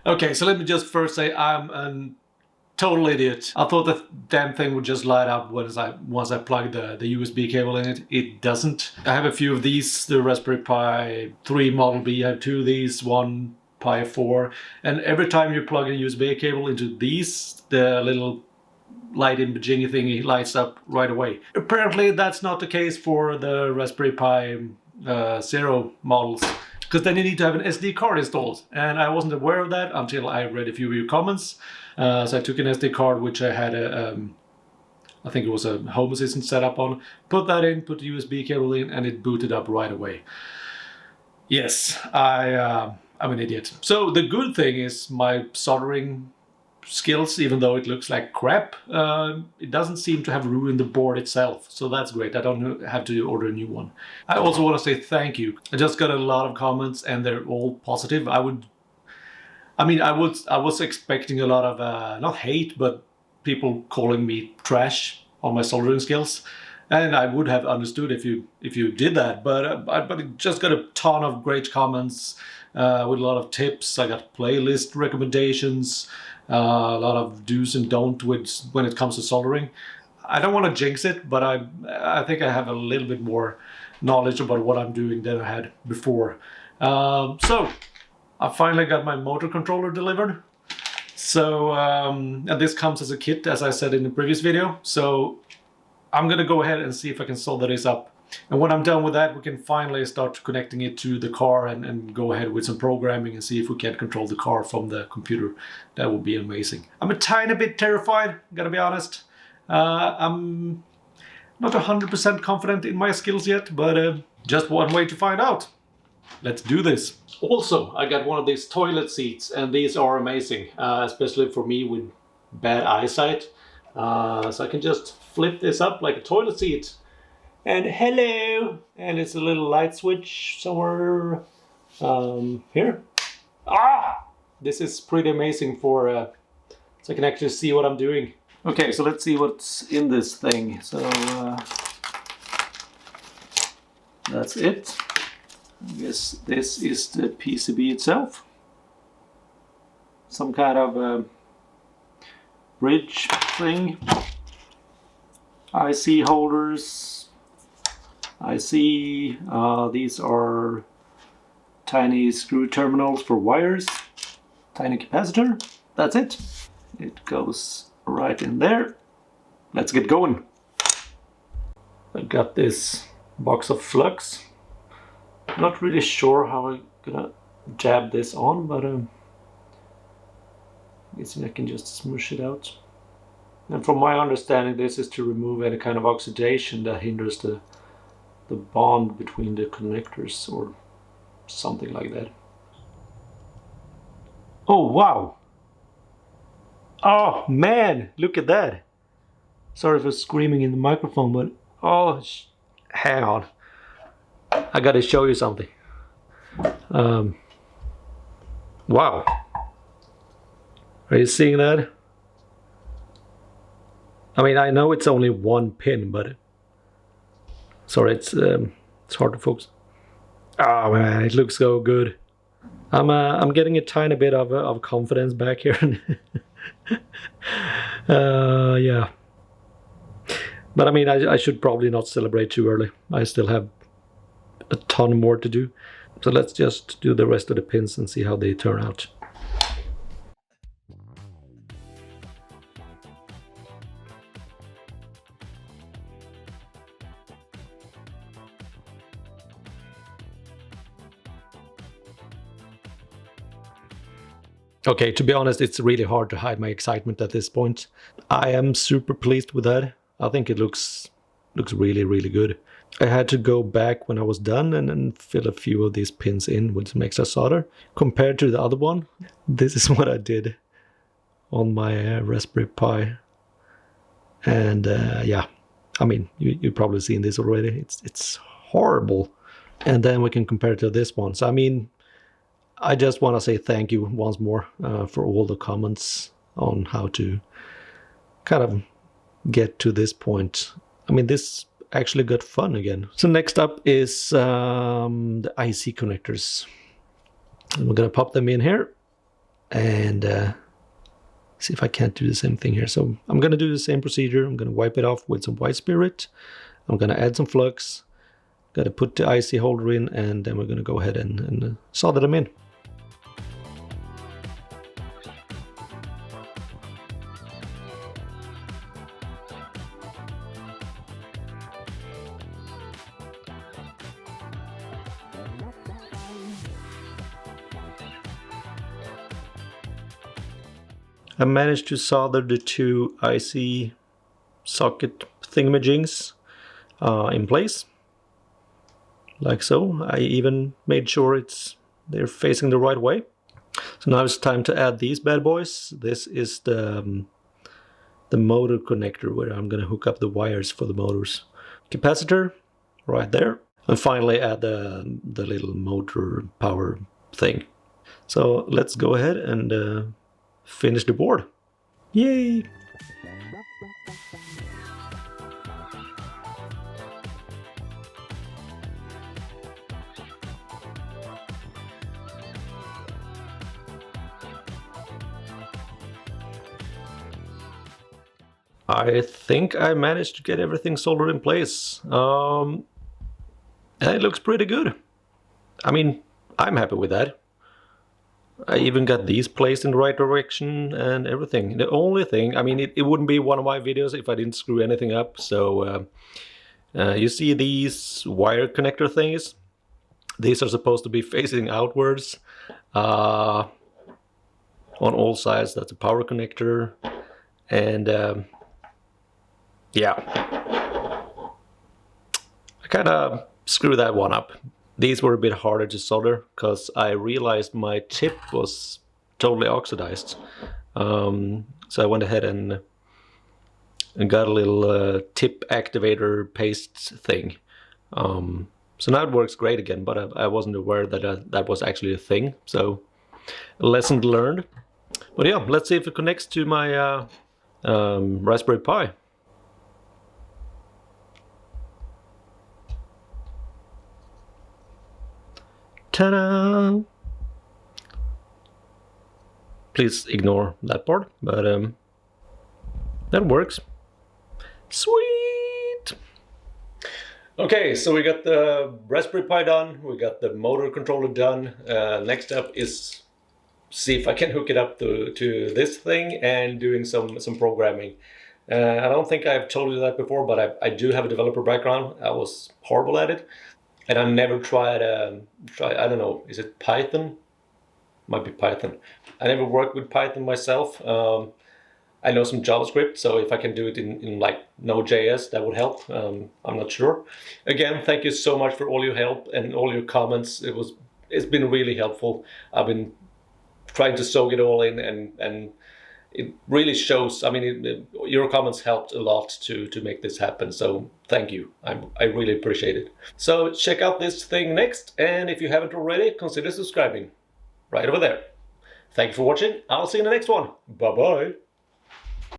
Okay, so let me just first say I'm a total idiot. I thought the damn thing would just light up once I plug the USB cable in it. It doesn't. I have a few of these, the Raspberry Pi 3 Model B. I have two of these, one Pi 4. And every time you plug a USB cable into these, the little light imaging thingy lights up right away. Apparently that's not the case for the Raspberry Pi Zero models, because then you need to have an SD card installed, and I wasn't aware of that until I read a few of your comments. So I took an SD card which I had I think it was a Home Assistant set up on, put that in, put the USB cable in, and it booted up right away. Yes, I'm an idiot. So the good thing is my soldering skills, even though it looks like crap, it doesn't seem to have ruined the board itself, so that's great. I don't have to order a new one. I also want to say thank you. I just got a lot of comments and they're all positive. I was expecting a lot of not hate, but people calling me trash on my soldering skills, and I would have understood if you did that, but it just got a ton of great comments with a lot of tips. I got playlist recommendations, a lot of do's and don'ts when it comes to soldering. I don't want to jinx it, but I think I have a little bit more knowledge about what I'm doing than I had before. So I finally got my motor controller delivered. So and this comes as a kit, as I said in the previous video. So I'm gonna go ahead and see if I can solder this up. And when I'm done with that, we can finally start connecting it to the car and go ahead with some programming and see if we can control the car from the computer. That would be amazing. I'm a tiny bit terrified, gotta be honest. I'm not 100% confident in my skills yet, but just one way to find out. Let's do this. Also, I got one of these toilet seats, and these are amazing, especially for me with bad eyesight. So I can just flip this up like a toilet seat. And hello! And it's a little light switch somewhere here. Ah! This is pretty amazing so I can actually see what I'm doing. Okay, so let's see what's in this thing. So that's it. I guess this is the PCB itself. Some kind of bridge thing. IC holders. I see these are tiny screw terminals for wires, tiny capacitor. That's it. It goes right in there. Let's get going. I got this box of flux. Not really sure how I'm gonna jab this on, but I guess I can just smoosh it out. And from my understanding, this is to remove any kind of oxidation that hinders the bond between the connectors or something like that. Oh wow! Oh man, look at that! Sorry for screaming in the microphone, but oh, hang on. I gotta show you something. Wow. Are you seeing that? I mean, I know it's only one pin, but sorry, it's hard to focus. Oh man, it looks so good. I'm getting a tiny bit of confidence back here. Yeah. But I mean, I should probably not celebrate too early. I still have a ton more to do. So let's just do the rest of the pins and see how they turn out. Okay, to be honest, it's really hard to hide my excitement at this point. I am super pleased with that. I think it looks really, really good. I had to go back when I was done and fill a few of these pins in with some extra solder. Compared to the other one, this is what I did on my Raspberry Pi. And yeah, I mean, you've probably seen this already. It's horrible. And then we can compare it to this one. So I mean, I just want to say thank you once more for all the comments on how to kind of get to this point. I mean, this actually got fun again. So next up is the IC connectors. And we're going to pop them in here. and see if I can't do the same thing here. So I'm going to do the same procedure. I'm going to wipe it off with some white spirit. I'm going to add some flux. Got to put the IC holder in, and then we're going to go ahead and solder them in. I managed to solder the two IC socket thingamajigs in place, like so. I even made sure they're facing the right way. So now it's time to add these bad boys. This is the motor connector where I'm gonna hook up the wires for the motors. Capacitor right there, and finally add the little motor power thing. So let's go ahead and finish the board. Yay! I think I managed to get everything soldered in place. And it looks pretty good. I mean, I'm happy with that. I even got these placed in the right direction and everything. The only thing, I mean, it wouldn't be one of my videos if I didn't screw anything up. So you see these wire connector things? These are supposed to be facing outwards on all sides. That's a power connector. And yeah, I kind of screwed that one up. These were a bit harder to solder because I realized my tip was totally oxidized. So I went ahead and got a little tip activator paste thing. So now it works great again, but I wasn't aware that that was actually a thing. So lesson learned. But yeah, let's see if it connects to my Raspberry Pi. Ta-da! Please ignore that part, but that works. Sweet! Okay, so we got the Raspberry Pi done, we got the motor controller done. Next up is see if I can hook it up to this thing and doing some programming. I don't think I've told you that before, but I do have a developer background. I was horrible at it. And I never tried, I don't know, is it Python? Might be Python. I never worked with Python myself. I know some JavaScript, so if I can do it in like Node.js, that would help. I'm not sure. Again, thank you so much for all your help and all your comments. It's been really helpful. I've been trying to soak it all in, and it really shows. I mean, your comments helped a lot to make this happen. So thank you. I really appreciate it. So check out this thing next. And if you haven't already, consider subscribing right over there. Thank you for watching. I'll see you in the next one. Bye-bye.